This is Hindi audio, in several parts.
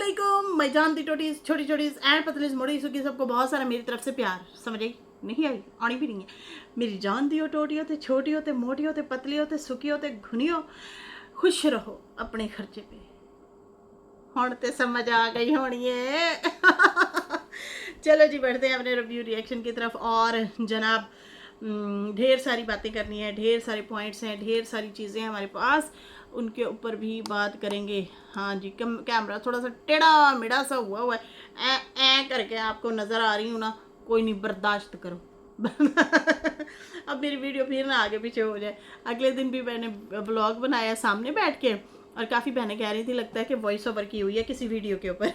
अस्सलामुअलैकुम मैं जानती टोटीज छोटी छोटीज एंड पतलीज मोड़ी सुखी सबको बहुत सारा मेरी तरफ से प्यार। समझ आई नहीं आई आनी भी नहीं है। मेरी जान दियो टोटी होते छोटी होते मोटी होते पतली होते सुखी होते घुनी हो खुश रहो अपने खर्चे पे। हुण ते समझ आ गई होनी है। चलो जी बढ़ते हैं अपने रिव्यू रिएक्शन की तरफ। और जनाब ढेर सारी बातें करनी है, ढेर सारे पॉइंट्स हैं, ढेर सारी चीज़ें हैं हमारे पास, उनके ऊपर भी बात करेंगे। हाँ जी, कैमरा थोड़ा सा टेढ़ा मेढ़ा सा हुआ है, ऐ करके आपको नज़र आ रही हूँ ना, कोई नहीं, बर्दाश्त करो। अब मेरी वीडियो फिर ना आगे पीछे हो जाए। अगले दिन भी मैंने व्लॉग बनाया सामने बैठ के, और काफ़ी बहनें कह रही थी लगता है कि वॉइस ओवर की हुई है किसी वीडियो के ऊपर।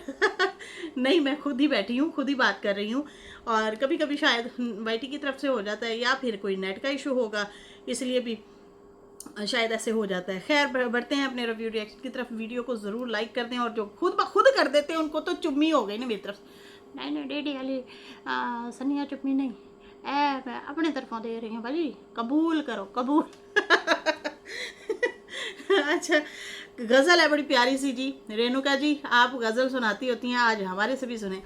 नहीं, मैं खुद ही बैठी हूँ, खुद ही बात कर रही हूँ। और कभी कभी शायद वाईटी की तरफ से हो जाता है या फिर कोई नेट का इशू होगा, इसलिए भी शायद ऐसे हो जाता है। खैर बढ़ते हैं अपने रिव्यू रिएक्शन की तरफ। वीडियो को ज़रूर लाइक कर दें, और जो खुद ब खुद कर देते हैं उनको तो चुम्मी हो गई ना मेरी तरफ। नहीं डेडी वाली सनिया चुम्मी नहीं, मैं अपने तरफों दे रही हूँ भाई, कबूल करो कबूल। अच्छा, गज़ल है बड़ी प्यारी सी जी। रेणुका जी आप गज़ल सुनाती होती हैं, आज हमारे से भी सुने।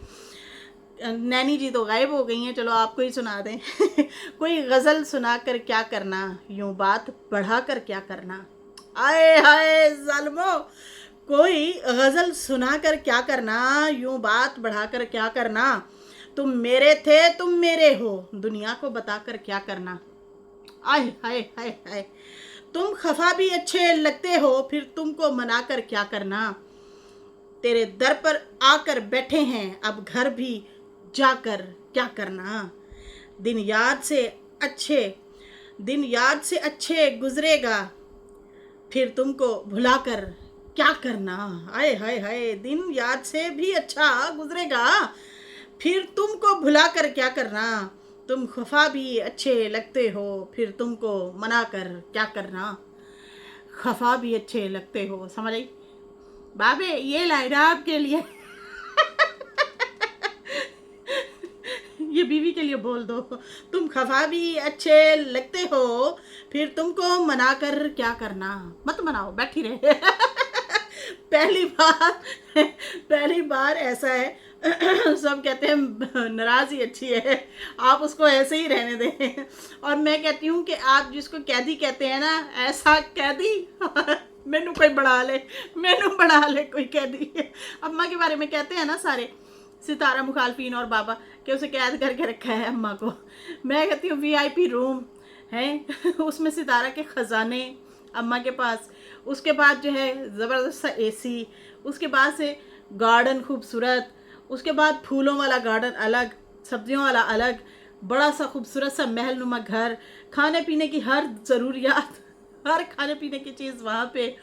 नैनी जी तो गायब हो गई हैं, चलो आपको ही सुना दें। कोई गज़ल सुना कर क्या करना, यूं बात बढ़ा कर क्या करना। आए हाय ज़ालिमो, कोई गज़ल सुना कर क्या करना, यूं बात बढ़ा कर क्या करना। तुम मेरे थे तुम मेरे हो, दुनिया को बता कर क्या करना। आए हाय हाय हाय, तुम खफा भी अच्छे लगते हो, फिर तुमको मना कर क्या करना। तेरे दर पर आकर बैठे हैं, अब घर भी जाकर क्या करना। दिन याद से अच्छे दिन याद से अच्छे गुजरेगा, फिर तुमको भुलाकर क्या करना। हाय हाय हाय, दिन याद से भी अच्छा गुजरेगा, फिर तुमको भुलाकर क्या करना। तुम खफा भी अच्छे लगते हो, फिर तुमको मना कर क्या करना। खफा भी अच्छे लगते हो, समझ आई बाबे, ये लाइन आपके लिए। ये बीवी के लिए बोल दो। तुम खफा भी अच्छे लगते हो, फिर तुमको मना कर क्या करना। मत मनाओ, बैठी रहे। पहली बार ऐसा है। सब कहते हैं नाराज ही अच्छी है, आप उसको ऐसे ही रहने दें। और मैं कहती हूँ कि आप जिसको कैदी कहते हैं ना, ऐसा कैदी मैनू कोई बढ़ा ले कोई कैदी। अम्मा के बारे में कहते हैं ना सारे, सितारा मुखालफीन और बाबा, कि उसे कैद करके रखा है अम्मा को। मैं कहती हूँ वीआईपी रूम है, उसमें सितारा के ख़जाने अम्मा के पास, उसके बाद जो है ज़बरदस्त सा एसी, उसके बाद से गार्डन खूबसूरत, उसके बाद फूलों वाला गार्डन अलग, सब्जियों वाला अलग, बड़ा सा खूबसूरत सा महल नुमा घर, खाने पीने की हर ज़रूरियात, हर खाने पीने की चीज़ वहाँ पे।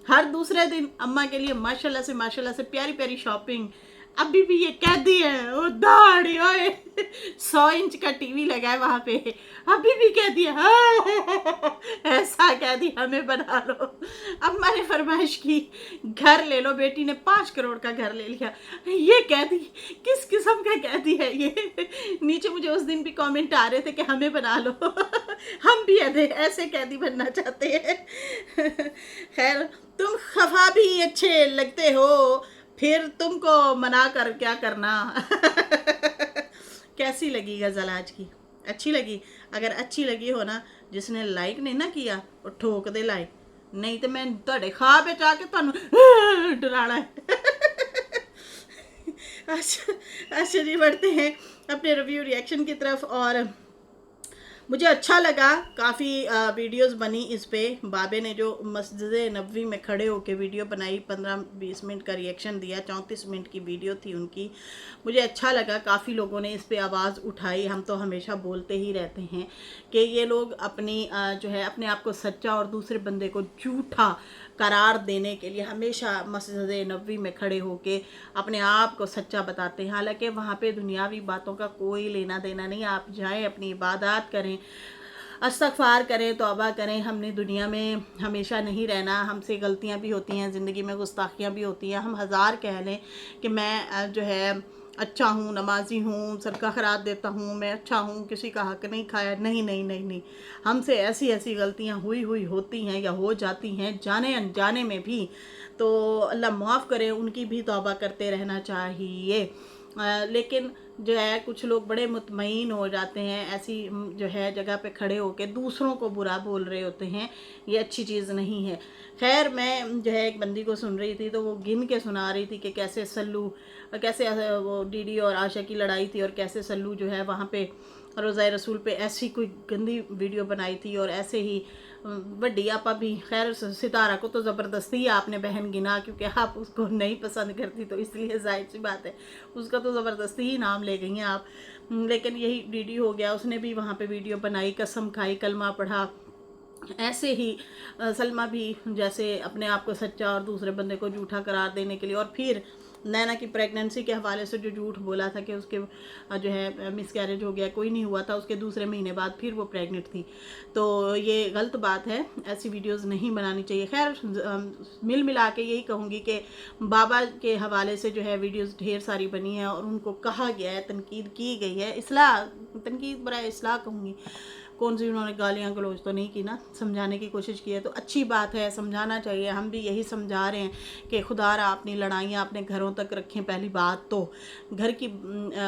हर दूसरे दिन अम्मा के लिए माशाल्लाह से प्यारी प्यारी शॉपिंग। अभी भी ये कैदी है, वो दाढ़ी ओए, 100 इंच का टीवी लगा है वहाँ पे, अभी भी कैदी है। हाँ, ऐसा कैदी हमें बना लो। अम्मा ने फरमाइश की घर ले लो, बेटी ने 5 करोड़ का घर ले लिया। ये कैदी किस किस्म का कैदी है ये। नीचे मुझे उस दिन भी कमेंट आ रहे थे कि हमें बना लो। हम भी ऐसे कैदी बनना चाहते हैं। खैर, तुम खफा भी अच्छे लगते हो, फिर तुमको मना कर क्या करना। कैसी लगी गज़ल आज की? अच्छी लगी? अगर अच्छी लगी हो ना, जिसने लाइक नहीं ना किया वो ठोक दे लाइक, नहीं तो मैं तुहाडे ख्वाब विच आके तुहानू डराना है। अच्छा जी बढ़ते हैं अपने रिव्यू रिएक्शन की तरफ। और मुझे अच्छा लगा, काफ़ी वीडियोस बनी इस पे। बाबे ने जो मस्जिद नबवी में खड़े होकर वीडियो बनाई, 15-20 मिनट का रिएक्शन दिया, 34 मिनट की वीडियो थी उनकी। मुझे अच्छा लगा, काफ़ी लोगों ने इस पे आवाज़ उठाई। हम तो हमेशा बोलते ही रहते हैं कि ये लोग अपनी जो है अपने आप को सच्चा और दूसरे बंदे को झूठा करार देने के लिए हमेशा मस्जिद नबवी में खड़े होके अपने आप को सच्चा बताते हैं। हालांकि वहाँ पे दुनियावी बातों का कोई लेना देना नहीं। आप जाएं, अपनी इबादत करें, इस्तग़फ़ार करें, तौबा करें। हमने दुनिया में हमेशा नहीं रहना, हमसे गलतियाँ भी होती हैं, ज़िंदगी में गुस्ताखियाँ भी होती हैं। हम हज़ार कह लें कि मैं जो है अच्छा हूँ, नमाजी हूँ, सदका खैरात देता हूँ, मैं अच्छा हूँ, किसी का हक नहीं खाया। नहीं नहीं नहीं नहीं, हमसे ऐसी ऐसी गलतियाँ हुई होती हैं या हो जाती हैं जाने अनजाने में भी। तो अल्लाह माफ़ करे, उनकी भी तौबा करते रहना चाहिए। लेकिन जो है कुछ लोग बड़े मुतमईन हो जाते हैं ऐसी जो है जगह पे खड़े होकर दूसरों को बुरा बोल रहे होते हैं। ये अच्छी चीज़ नहीं है। खैर, मैं जो है एक बंदी को सुन रही थी तो वो गिन के सुना रही थी कि कैसे सल्लू, कैसे वो डीडी और आशा की लड़ाई थी और कैसे सल्लू जो है वहाँ पे रोज़ाए रसूल पे ऐसी कोई गंदी वीडियो बनाई थी। और ऐसे ही बड्डी आपा भी, खैर सितारा को तो ज़बरदस्ती ही आपने बहन गिना, क्योंकि आप उसको नहीं पसंद करती तो इसलिए जाहिर सी बात है उसका तो ज़बरदस्ती ही नाम ले गई हैं आप। लेकिन यही डीडी हो गया, उसने भी वहाँ पे वीडियो बनाई, कसम खाई, कलमा पढ़ा। ऐसे ही सलमा भी जैसे अपने आप को सच्चा और दूसरे बंदे को झूठा करार देने के लिए, और फिर नैना की प्रेगनेंसी के हवाले से जो झूठ बोला था कि उसके जो है मिस कैरेज हो गया, कोई नहीं हुआ था, उसके दूसरे महीने बाद फिर वो प्रेग्नेंट थी। तो ये गलत बात है, ऐसी वीडियोस नहीं बनानी चाहिए। खैर, मिल मिला के यही कहूँगी कि बाबा के हवाले से जो है वीडियोस ढेर सारी बनी है और उनको कहा गया है, तनकीद की गई है, इसलाह, तनकीद बराए इसलाह कहूँगी, कौन सी उन्होंने गालियाँ गलौज तो नहीं की ना, समझाने की कोशिश की है तो अच्छी बात है, समझाना चाहिए। हम भी यही समझा रहे हैं कि खुदारा अपनी लड़ाइयाँ अपने घरों तक रखें। पहली बात तो घर की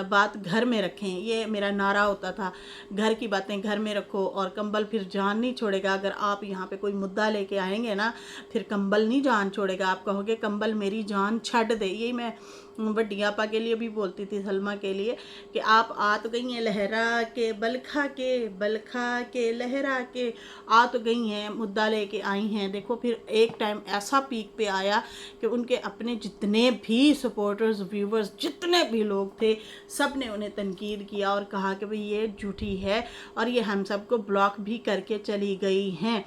बात घर में रखें, ये मेरा नारा होता था, घर की बातें घर में रखो और कंबल फिर जान नहीं छोड़ेगा। अगर आप यहाँ पे कोई मुद्दा लेके आएंगे ना, फिर कंबल नहीं जान छोड़ेगा, आप कहोगे कंबल मेरी जान छड़ दे। यही मैं बड्डी आपा के लिए भी बोलती थी, सलमा के लिए, कि आप आ तो गई हैं लहरा के, बलखा के लहरा के आ तो गई हैं, मुद्दा लेके आई हैं। देखो फिर एक टाइम ऐसा पीक पे आया कि उनके अपने जितने भी सपोर्टर्स, व्यूवर्स, जितने भी लोग थे, सब ने उन्हें तनकीद किया और कहा कि भाई ये झूठी है और ये हम सबको ब्लॉक भी करके चली गई हैं।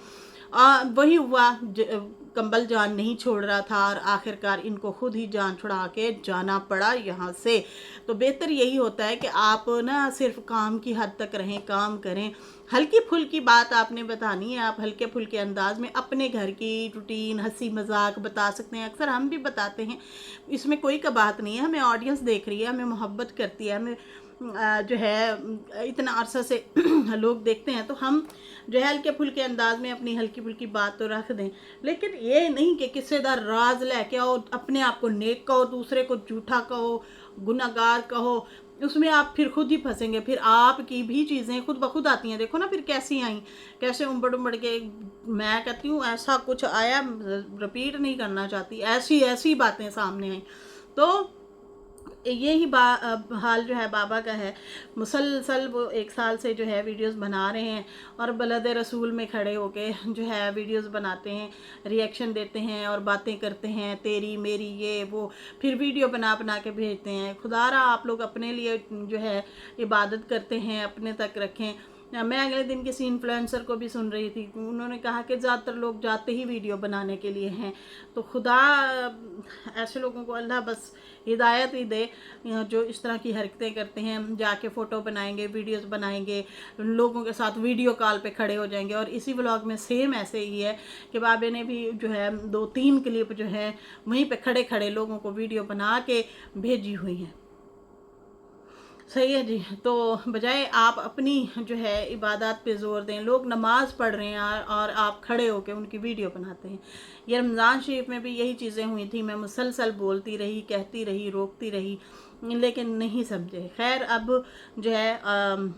वही हुआ, कंबल जान नहीं छोड़ रहा था और आखिरकार इनको खुद ही जान छुड़ा के जाना पड़ा यहाँ से। तो बेहतर यही होता है कि आप ना सिर्फ काम की हद तक रहें, काम करें। हल्की फुल्की बात आपने बतानी है, आप हल्के फुल्के अंदाज में अपने घर की रूटीन, हंसी मजाक बता सकते हैं। अक्सर हम भी बताते हैं, इसमें कोई का बात नहीं है। हमें ऑडियंस देख रही है, हमें मोहब्बत करती है, हमें जो है इतना अरसा से लोग देखते हैं, तो हम जो है हल्के फुल्के अंदाज में अपनी हल्की फुल्की बात तो रख दें। लेकिन ये नहीं कि किस्सेदार राज लेके आओ, अपने आप को नेक कहो, दूसरे को झूठा कहो, गुनाहगार कहो, उसमें आप फिर खुद ही फंसेंगे। फिर आपकी भी चीज़ें खुद ब खुद आती हैं। देखो ना फिर कैसी आई, कैसे उमड़ उमड़ के। मैं कहती हूँ ऐसा कुछ आया, रिपीट नहीं करना चाहती, ऐसी ऐसी बातें सामने आई। तो यही हाल जो है बाबा का है। मुसलसल वो 1 साल से जो है वीडियोस बना रहे हैं और बलद रसूल में खड़े होके जो है वीडियोस बनाते हैं, रिएक्शन देते हैं और बातें करते हैं, तेरी मेरी ये वो, फिर वीडियो बना बना के भेजते हैं। खुदारा आप लोग अपने लिए जो है इबादत करते हैं, अपने तक रखें। मैं अगले दिन किसी इन्फ्लुएंसर को भी सुन रही थी, उन्होंने कहा कि ज़्यादातर लोग जाते ही वीडियो बनाने के लिए हैं। तो खुदा ऐसे लोगों को अल्लाह बस हिदायत ही दे, जो इस तरह की हरकतें करते हैं, जाके फ़ोटो बनाएंगे, वीडियोस बनाएंगे, लोगों के साथ वीडियो कॉल पे खड़े हो जाएंगे। और इसी व्लॉग में सेम ऐसे ही है कि बाबे ने भी जो है 2-3 क्लिप जो है वहीं पे खड़े खड़े लोगों को वीडियो बना के भेजी हुई हैं। सही है जी। तो बजाय आप अपनी जो है इबादत पे ज़ोर दें, लोग नमाज़ पढ़ रहे हैं और आप खड़े होकर उनकी वीडियो बनाते हैं। ये रमज़ान शरीफ में भी यही चीज़ें हुई थी। मैं मुसलसल बोलती रही, कहती रही, रोकती रही, लेकिन नहीं समझे। खैर, अब जो है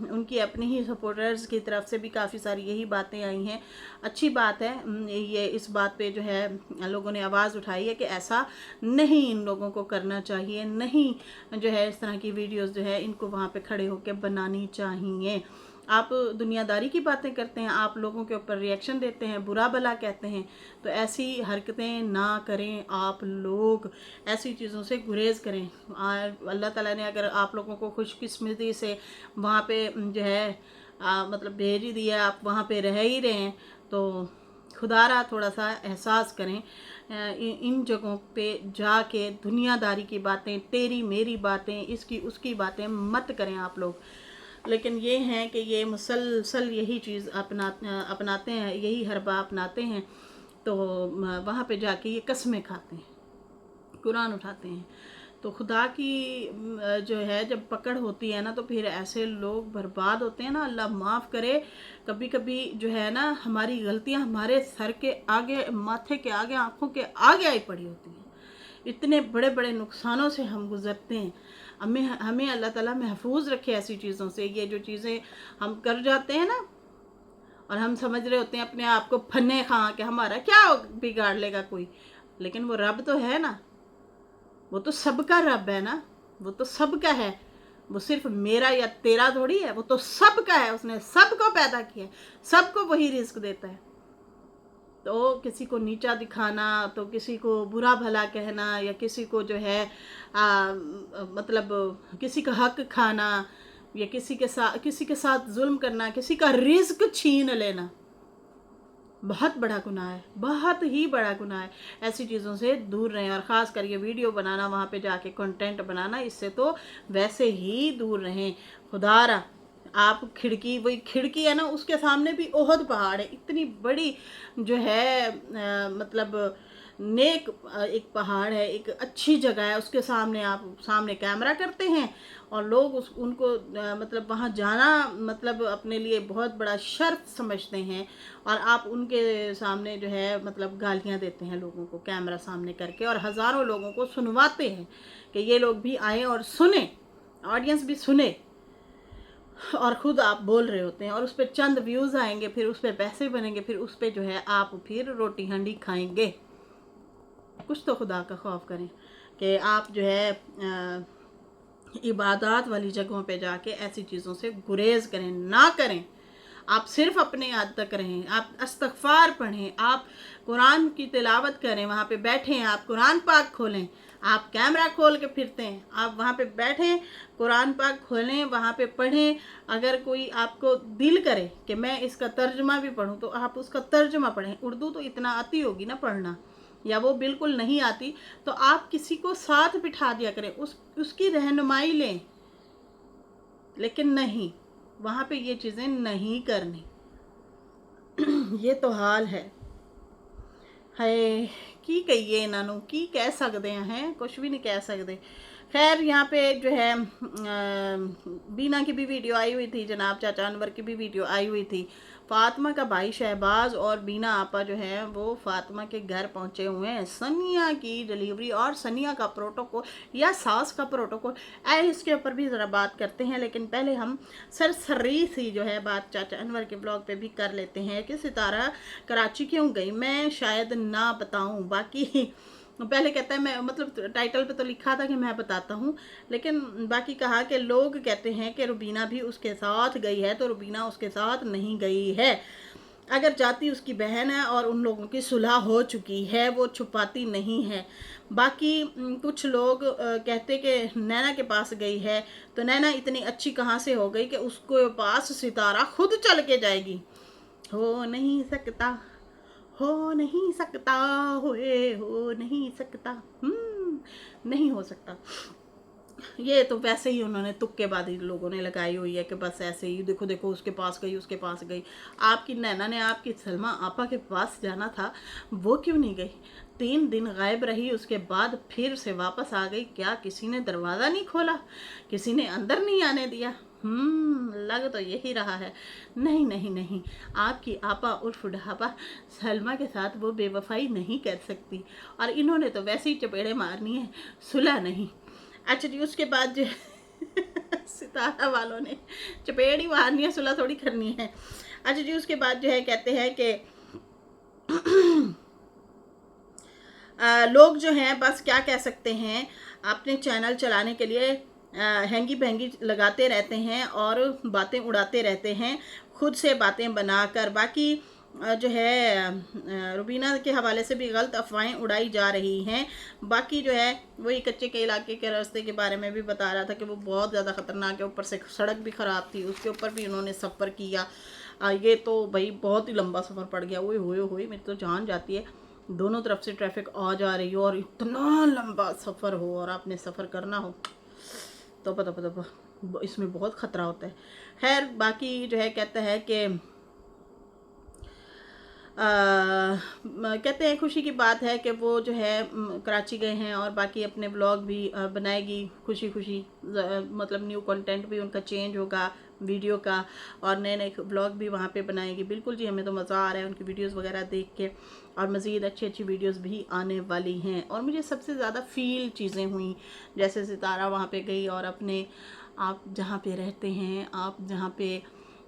उनकी अपनी ही सपोर्टर्स की तरफ से भी काफ़ी सारी यही बातें आई हैं। अच्छी बात है, ये इस बात पे जो है लोगों ने आवाज़ उठाई है कि ऐसा नहीं इन लोगों को करना चाहिए, नहीं जो है इस तरह की वीडियोस जो है इनको वहाँ पे खड़े होकर बनानी चाहिए। आप दुनियादारी की बातें करते हैं, आप लोगों के ऊपर रिएक्शन देते हैं, बुरा भला कहते हैं, तो ऐसी हरकतें ना करें। आप लोग ऐसी चीज़ों से गुरेज करें। अल्लाह ताला ने अगर आप लोगों को खुशकिस्मती से वहाँ पे जो है मतलब भेज ही दिया, आप वहाँ पे रह ही रहे हैं, तो खुदारा थोड़ा सा एहसास करें। इन जगहों पे जाके दुनियादारी की बातें, तेरी मेरी बातें, इसकी उसकी बातें मत करें आप लोग। लेकिन ये हैं कि ये मुसलसल यही चीज़ अपनाते हैं, यही हरबा अपनाते हैं। तो वहाँ पे जाके ये कस्में खाते हैं, कुरान उठाते हैं। तो खुदा की जो है जब पकड़ होती है ना, तो फिर ऐसे लोग बर्बाद होते हैं ना, अल्लाह माफ़ करे। कभी कभी जो है ना, हमारी गलतियां हमारे सर के आगे, माथे के आगे, आंखों के आगे आई पड़ी होती हैं। इतने बड़े बड़े नुकसानों से हम गुजरते हैं। हमें हमें अल्लाह ताला महफूज रखे ऐसी चीज़ों से। ये जो चीज़ें हम कर जाते हैं ना, और हम समझ रहे होते हैं अपने आप को फन्ने खा के हमारा क्या बिगाड़ लेगा कोई, लेकिन वो रब तो है ना, वो तो सबका रब है ना, वो तो सबका है। वो सिर्फ मेरा या तेरा थोड़ी है, वो तो सबका है। उसने सबको पैदा किया है, सबको वही रिस्क देता है। तो किसी को नीचा दिखाना, तो किसी को बुरा भला कहना, या किसी को जो है मतलब किसी का हक खाना, या किसी के साथ जुल्म करना, किसी का रिस्क छीन लेना, बहुत बड़ा गुनाह है, बहुत ही बड़ा गुनाह है। ऐसी चीज़ों से दूर रहें। और ख़ास कर ये वीडियो बनाना, वहाँ पे जाके कंटेंट बनाना, इससे तो वैसे ही दूर रहें। खुदारा आप खिड़की, वही खिड़की है ना, उसके सामने भी ओहद पहाड़ है, इतनी बड़ी जो है मतलब नेक एक पहाड़ है, एक अच्छी जगह है, उसके सामने आप सामने कैमरा करते हैं, और लोग उनको मतलब वहाँ जाना मतलब अपने लिए बहुत बड़ा शर्फ समझते हैं, और आप उनके सामने जो है मतलब गालियाँ देते हैं लोगों को कैमरा सामने करके, और हज़ारों लोगों को सुनवाते हैं कि ये लोग भी आए और सुने, ऑडियंस भी सुने, और ख़ुद आप बोल रहे होते हैं, और उस पर चंद व्यूज़ आएंगे, फिर उस पर पैसे बनेंगे, फिर उस पर जो है आप फिर रोटी हंडी खाएंगे। कुछ तो खुदा का खौफ करें कि आप जो है इबादत वाली जगहों पे जाके ऐसी चीज़ों से गुरेज करें, ना करें। आप सिर्फ अपने हद तक रहें, आप इस्तग़फ़ार पढ़ें, आप कुरान की तिलावत करें, वहाँ पे बैठें, आप कुरान पाक खोलें। आप कैमरा खोल के फिरते हैं, आप वहाँ पे बैठें, कुरान पाक खोलें, वहाँ पे पढ़ें। अगर कोई आपको दिल करे कि मैं इसका तर्जुमा भी पढूं, तो आप उसका तर्जुमा पढ़ें। उर्दू तो इतना आती होगी ना पढ़ना, या वो बिल्कुल नहीं आती, तो आप किसी को साथ बिठा दिया करें, उसकी रहनुमाई लें। लेकिन नहीं, वहाँ पे ये चीज़ें नहीं करनी। ये तो हाल है की कहिए इन्हों की कह सकते हैं, कुछ भी नहीं कह सकते। खैर यहाँ पे जो है बीना की भी वीडियो आई हुई थी, जनाब चाचा अनवर की भी वीडियो आई हुई थी। फातिमा का भाई शहबाज और बीना आपा जो है वो फातिमा के घर पहुंचे हुए हैं। सनिया की डिलीवरी और सनिया का प्रोटोकॉल या सास का प्रोटोकॉल, इसके ऊपर भी ज़रा बात करते हैं। लेकिन पहले हम सरसरी सी जो है बात चाचा अनवर के ब्लॉग पे भी कर लेते हैं कि सितारा कराची क्यों गई। मैं शायद ना बताऊं, बाकी पहले कहता है मैं, मतलब टाइटल पे तो लिखा था कि मैं बताता हूँ, लेकिन बाकी कहा कि लोग कहते हैं कि रुबीना भी उसके साथ गई है, तो रुबीना उसके साथ नहीं गई है। अगर जाती उसकी बहन है और उन लोगों की सुलह हो चुकी है, वो छुपाती नहीं है। बाकी कुछ लोग कहते कि नैना के पास गई है, तो नैना इतनी अच्छी कहाँ से हो गई कि उसको पास सितारा खुद चल के जाएगी। हो नहीं सकता, हो नहीं सकता, होए हो नहीं सकता, नहीं हो सकता। ये तो वैसे ही उन्होंने तुक्केबाजी लोगों ने लगाई हुई है कि बस ऐसे ही देखो देखो उसके पास गई, उसके पास गई। आपकी नैना ने आपकी सलमा आपा के पास जाना था, वो क्यों नहीं गई? 3 दिन गायब रही, उसके बाद फिर से वापस आ गई। क्या किसी ने दरवाज़ा नहीं खोला? किसी ने अंदर नहीं आने दिया? लग तो यही रहा है। नहीं नहीं नहीं, आपकी आपा उर्फ ढाबा सलमा के साथ वो बेवफाई नहीं कर सकती, और इन्होंने तो वैसे ही चपेड़े मारनी है, सुलह नहीं। अच्छा जी, उसके बाद जो सितारा वालों ने चपेड़ ही मारनी है, सुलह थोड़ी करनी है। अच्छा जी, उसके बाद जो है कहते हैं कि लोग जो हैं बस क्या कह सकते हैं, अपने चैनल चलाने के लिए हैंगी बहंगी लगाते रहते हैं और बातें उड़ाते रहते हैं, खुद से बातें बनाकर। बाकी जो है रुबीना के हवाले से भी गलत अफवाहें उड़ाई जा रही हैं। बाकी जो है वही कच्चे के इलाके के रास्ते के बारे में भी बता रहा था कि वो बहुत ज़्यादा ख़तरनाक है, ऊपर से सड़क भी ख़राब थी, उसके ऊपर भी उन्होंने सफ़र किया। ये तो भाई बहुत ही लंबा सफ़र पड़ गया। वो हुए मेरी तो जान जाती है, दोनों तरफ से ट्रैफिक आ जा रही हो और इतना लंबा सफ़र हो और आपने सफ़र करना हो तो पता इसमें बहुत ख़तरा होता है। खैर बाकी जो है कहता है कि कहते हैं खुशी की बात है कि वो जो है कराची गए हैं और बाकी अपने व्लॉग भी बनाएगी खुशी खुशी, मतलब न्यू कंटेंट भी उनका चेंज होगा वीडियो का, और नए नए व्लॉग भी वहाँ पे बनाएगी। बिल्कुल जी, हमें तो मज़ा आ रहा है उनकी वीडियोस वगैरह देख के, और मज़ीद अच्छी अच्छी वीडियोस भी आने वाली हैं। और मुझे सबसे ज़्यादा फील चीज़ें हुई, जैसे सितारा वहाँ पे गई और अपने आप जहाँ पे रहते हैं, आप जहाँ पे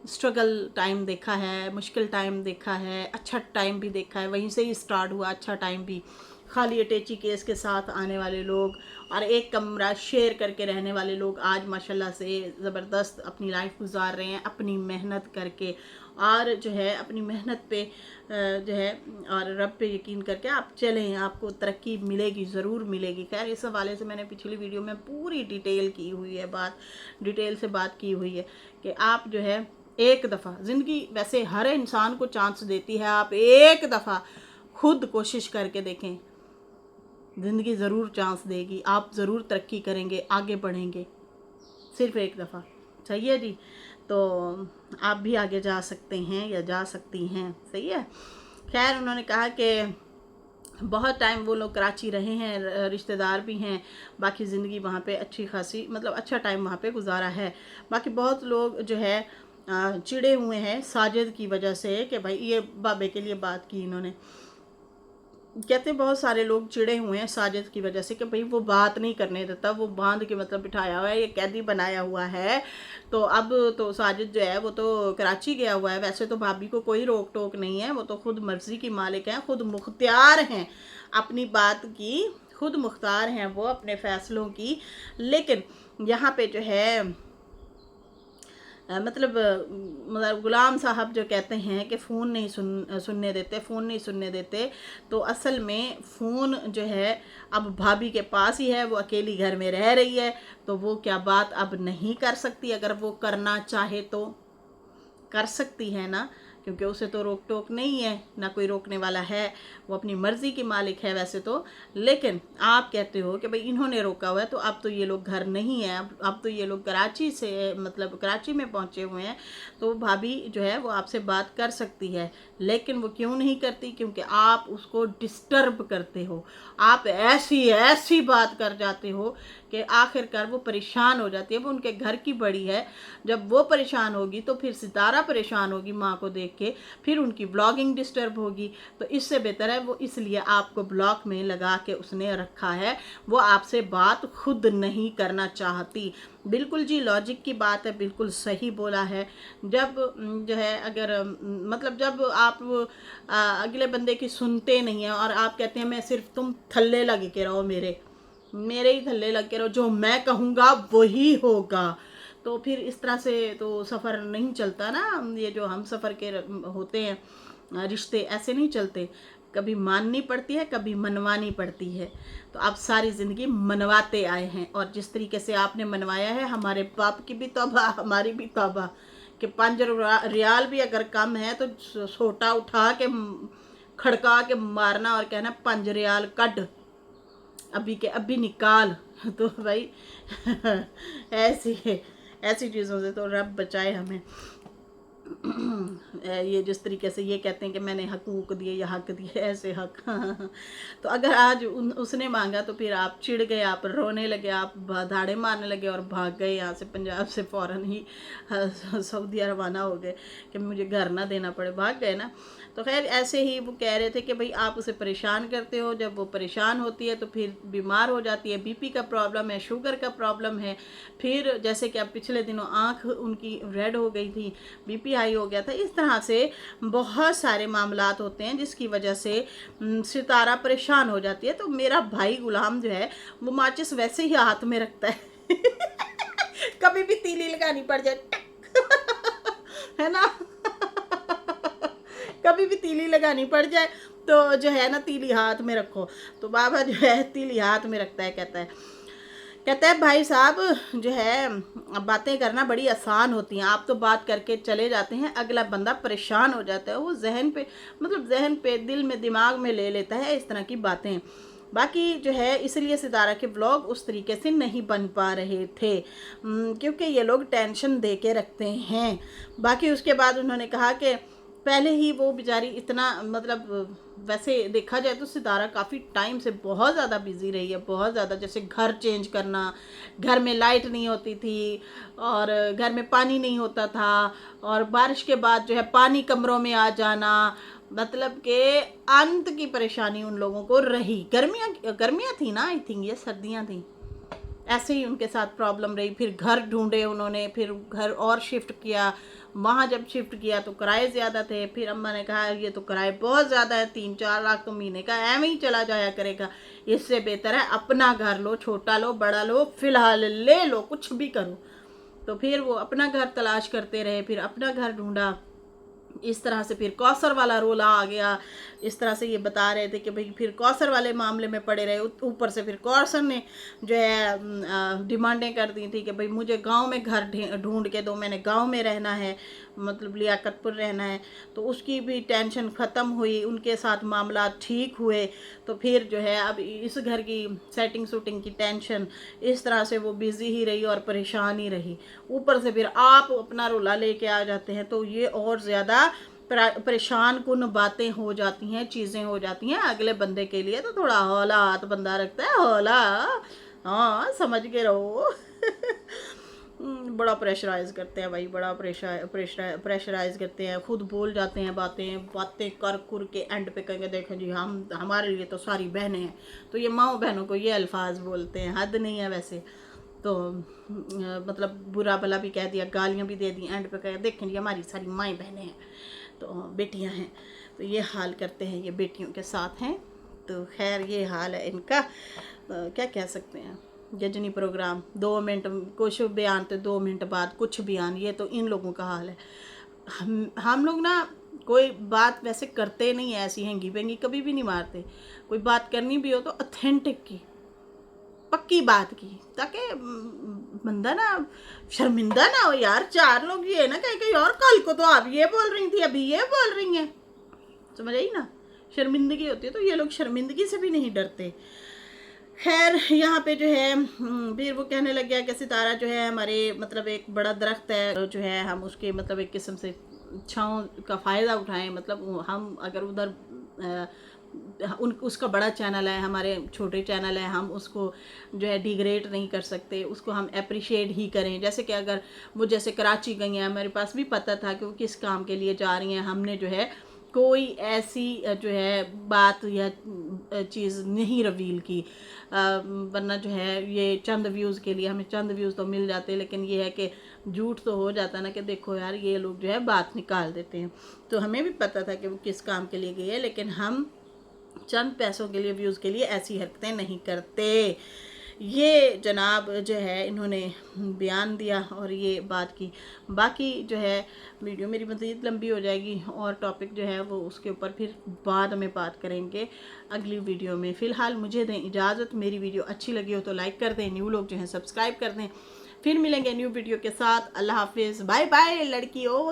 स्ट्रगल टाइम देखा है, मुश्किल टाइम देखा है, अच्छा टाइम भी देखा है, वहीं से ही स्टार्ट हुआ अच्छा टाइम भी। खाली अटैची केस के साथ आने वाले लोग और एक कमरा शेयर करके रहने वाले लोग आज माशाल्लाह से ज़बरदस्त अपनी लाइफ गुजार रहे हैं अपनी मेहनत करके, और जो है अपनी मेहनत पे जो है और रब पे यकीन करके आप चलें, आपको तरक्की मिलेगी, ज़रूर मिलेगी। खैर इस हवाले से मैंने पिछली वीडियो में पूरी डिटेल की हुई है, डिटेल से बात की हुई है कि आप जो है एक दफ़ा ज़िंदगी वैसे हर इंसान को चांस देती है, आप एक दफ़ा खुद कोशिश करके देखें, ज़िंदगी ज़रूर चांस देगी, आप ज़रूर तरक्की करेंगे, आगे बढ़ेंगे, सिर्फ एक दफ़ा। सही है जी, तो आप भी आगे जा सकते हैं या जा सकती हैं। सही है। खैर उन्होंने कहा कि बहुत टाइम वो लोग कराची रहे हैं, रिश्तेदार भी हैं, बाकी ज़िंदगी वहाँ पे अच्छी खासी मतलब अच्छा टाइम वहाँ पे गुजारा है। बाकी बहुत लोग जो है चिड़े हुए हैं साजिद की वजह से कि भाई, ये बाबे के लिए बात की इन्होंने, कहते बहुत सारे लोग चिड़े हुए हैं साजिद की वजह से कि भाई वो बात नहीं करने देता, वो बांध के मतलब बिठाया हुआ है, ये कैदी बनाया हुआ है। तो अब तो साजिद जो है वो तो कराची गया हुआ है, वैसे तो भाभी को कोई रोक टोक नहीं है, वो तो खुद मर्जी की मालिक हैं, खुद मुख्तियार हैं अपनी बात की, खुद मुख्तार हैं वो अपने फैसलों की। लेकिन यहाँ पे जो है मतलब गुलाम साहब जो कहते हैं कि फ़ोन नहीं सुनने देते, फ़ोन नहीं सुनने देते, तो असल में फ़ोन जो है अब भाभी के पास ही है, वो अकेली घर में रह रही है, तो वो क्या बात अब नहीं कर सकती? अगर वो करना चाहे तो कर सकती है ना, क्योंकि उसे तो रोक टोक नहीं है, ना कोई रोकने वाला है, वो अपनी मर्ज़ी की मालिक है वैसे तो। लेकिन आप कहते हो कि भाई इन्होंने रोका हुआ है, तो अब तो ये लोग घर नहीं है, अब तो ये लोग कराची से मतलब कराची में पहुंचे हुए हैं, तो भाभी जो है वो आपसे बात कर सकती है। लेकिन वो क्यों नहीं करती? क्योंकि आप उसको डिस्टर्ब करते हो, आप ऐसी ऐसी बात कर जाते हो कि आखिरकार वो परेशान हो जाती है। वो उनके घर की बड़ी है, जब वो परेशान होगी तो फिर सितारा परेशान होगी माँ को देख के, फिर उनकी ब्लॉगिंग डिस्टर्ब होगी। तो इससे बेहतर है वो इसलिए आपको ब्लॉक में लगा के उसने रखा है, वो आपसे बात खुद नहीं करना चाहती। बिल्कुल जी, लॉजिक की बात है, बिल्कुल सही बोला है। जब जो है अगर मतलब जब आप अगले बंदे की सुनते नहीं हैं और आप कहते हैं मैं सिर्फ तुम थल्ले लग के रहो, मेरे ही थल्ले लग के रहो, जो मैं कहूँगा वही होगा, तो फिर इस तरह से तो सफ़र नहीं चलता ना। ये जो हम सफ़र के होते हैं रिश्ते ऐसे नहीं चलते, कभी माननी पड़ती है, कभी मनवानी पड़ती है। तो आप सारी ज़िंदगी मनवाते आए हैं, और जिस तरीके से आपने मनवाया है, हमारे बाप की भी तौबा हमारी भी तौबा, कि 5 रियाल भी अगर कम है तो सोटा उठा के खड़का के मारना और कहना 5 रियाल कट अभी के अभी निकाल। तो भाई ऐसी ऐसी चीज़ों से तो रब बचाए हमें। ये जिस तरीके से ये कहते हैं कि मैंने हकूक दिए या हक दिए, ऐसे हक तो अगर आज उसने मांगा तो फिर आप चिढ़ गए, आप रोने लगे, आप धाड़े मारने लगे और भाग गए यहाँ से, पंजाब से फ़ौरन ही सऊदी रवाना हो गए कि मुझे घर ना देना पड़े, भाग गए ना। तो खैर ऐसे ही वो कह रहे थे कि भाई आप उसे परेशान करते हो, जब वो परेशान होती है तो फिर बीमार हो जाती है, बीपी का प्रॉब्लम है, शुगर का प्रॉब्लम है, फिर जैसे कि अब पिछले दिनों आँख उनकी रेड हो गई थी, बीपी हाई हो गया था। इस तरह से बहुत सारे मामलात होते हैं जिसकी वजह से सितारा परेशान हो जाती है। तो मेरा भाई गुलाम जो है वो माचिस वैसे ही हाथ में रखता है कभी भी तीली लगानी पड़ जाए है ना कभी भी तीली लगानी पड़ जाए तो जो है ना तीली हाथ में रखो। तो बाबा जो है तीली हाथ में रखता है, कहता है भाई साहब जो है बातें करना बड़ी आसान होती हैं, आप तो बात करके चले जाते हैं, अगला बंदा परेशान हो जाता है, वो जहन पे दिल में दिमाग में ले लेता है इस तरह की बातें। बाकी जो है इसलिए सितारा के व्लॉग उस तरीके से नहीं बन पा रहे थे क्योंकि ये लोग टेंशन दे के रखते हैं। बाकी उसके बाद उन्होंने कहा कि पहले ही वो बेचारी इतना मतलब वैसे देखा जाए तो सितारा काफ़ी टाइम से बहुत ज़्यादा बिजी रही है, बहुत ज़्यादा। जैसे घर चेंज करना, घर में लाइट नहीं होती थी और घर में पानी नहीं होता था, और बारिश के बाद जो है पानी कमरों में आ जाना, मतलब कि अंत की परेशानी उन लोगों को रही। गर्मियाँ थी ना, आई थिंक ये सर्दियाँ थी, ऐसे ही उनके साथ प्रॉब्लम रही। फिर घर ढूंढे उन्होंने, फिर घर और शिफ्ट किया। वहाँ जब शिफ्ट किया तो किराए ज़्यादा थे। फिर अम्मा ने कहा ये तो किराए बहुत ज़्यादा है, 3-4 लाख तो महीने का एवं ही चला जाया करेगा, इससे बेहतर है अपना घर लो, छोटा लो बड़ा लो, फिलहाल ले लो, कुछ भी करो। तो फिर वो अपना घर तलाश करते रहे, फिर अपना घर ढूंढा। इस तरह से फिर कौसर वाला रोला आ गया। इस तरह से ये बता रहे थे कि भाई फिर कौसर वाले मामले में पड़े रहे। ऊपर से फिर कौसर ने जो है डिमांडें कर दी थी कि भाई मुझे गांव में घर ढूंढ के दो, मैंने गांव में रहना है, मतलब लियाकतपुर रहना है। तो उसकी भी टेंशन ख़त्म हुई, उनके साथ मामला ठीक हुए। तो फिर जो है अब इस घर की सेटिंग शूटिंग की टेंशन, इस तरह से वो बिज़ी ही रही और परेशान ही रही। ऊपर से फिर आप अपना रोला लेके आ जाते हैं, तो ये और ज़्यादा परेशान कुन बातें हो जाती हैं, चीज़ें हो जाती हैं अगले बंदे के लिए। तो थोड़ा हौला हाथ बंदा रखता है, हौला, हाँ समझ के रहो। बड़ा प्रेशराइज करते हैं भाई, बड़ा प्रेशराइज करते हैं, खुद बोल जाते हैं बातें बातें कर कुर के एंड पे कहेंगे देखो जी हम हमारे लिए तो सारी बहनें हैं। तो ये माओ बहनों को ये अल्फाज बोलते हैं, हद नहीं है वैसे तो। मतलब बुरा भला भी कह दिया, गालियाँ भी दे दी, एंड पे कह देखें जी हमारी सारी माएँ बहनें हैं, तो बेटियां हैं। तो ये हाल करते हैं, ये बेटियों के साथ हैं। तो खैर ये हाल है इनका। क्या कह सकते हैं, गजनी प्रोग्राम 2 मिनट कुछ बयान, तो 2 मिनट बाद कुछ बयान, ये तो इन लोगों का हाल है। हम लोग ना कोई बात वैसे करते नहीं है, ऐसी हैंगी बेंगी कभी भी नहीं मारते। कोई बात करनी भी हो तो ऑथेंटिक की, पक्की बात की, ताकि बंदा ना शर्मिंदा ना हो यार। 4 लोग ये ना कहे कि यार कल को तो आप ये बोल रही थी, अभी ये बोल रही हैं, समझ आई ना, शर्मिंदगी होती है। तो ये लोग शर्मिंदगी से भी नहीं डरते। खैर यहाँ पे जो है फिर वो कहने लग गया कि सितारा जो है हमारे मतलब एक बड़ा दरख्त है, जो है हम उसके मतलब एक किस्म से छाँव का फ़ायदा उठाएं। मतलब हम अगर उधर उसका बड़ा चैनल है, हमारे छोटे चैनल है, हम उसको जो है डिग्रेड नहीं कर सकते, उसको हम अप्रिशिएट ही करें। जैसे कि अगर वो जैसे कराची गई हैं, मेरे पास भी पता था कि वो किस काम के लिए जा रही हैं, हमने जो है कोई ऐसी जो है बात या चीज़ नहीं रिवील की, वरना जो है ये चंद व्यूज़ के लिए हमें चंद व्यूज़ तो मिल जाते, लेकिन ये है कि झूठ तो हो जाता ना कि देखो यार ये लोग जो है बात निकाल देते हैं। तो हमें भी पता था कि वो किस काम के लिए गई है, लेकिन हम चंद पैसों के लिए, व्यूज़ के लिए ऐसी हरकतें नहीं करते। ये जनाब जो है इन्होंने बयान दिया और ये बात की। बाकी जो है वीडियो मेरी मज़ीद लंबी हो जाएगी और टॉपिक जो है वो उसके ऊपर फिर बाद में बात करेंगे अगली वीडियो में। फ़िलहाल मुझे दें इजाज़त। मेरी वीडियो अच्छी लगी हो तो लाइक कर दें, न्यू लोग जो हैं सब्सक्राइब कर दें। फिर मिलेंगे न्यू वीडियो के साथ। अल्लाह हाफिज़, बाय बाय लड़कियों।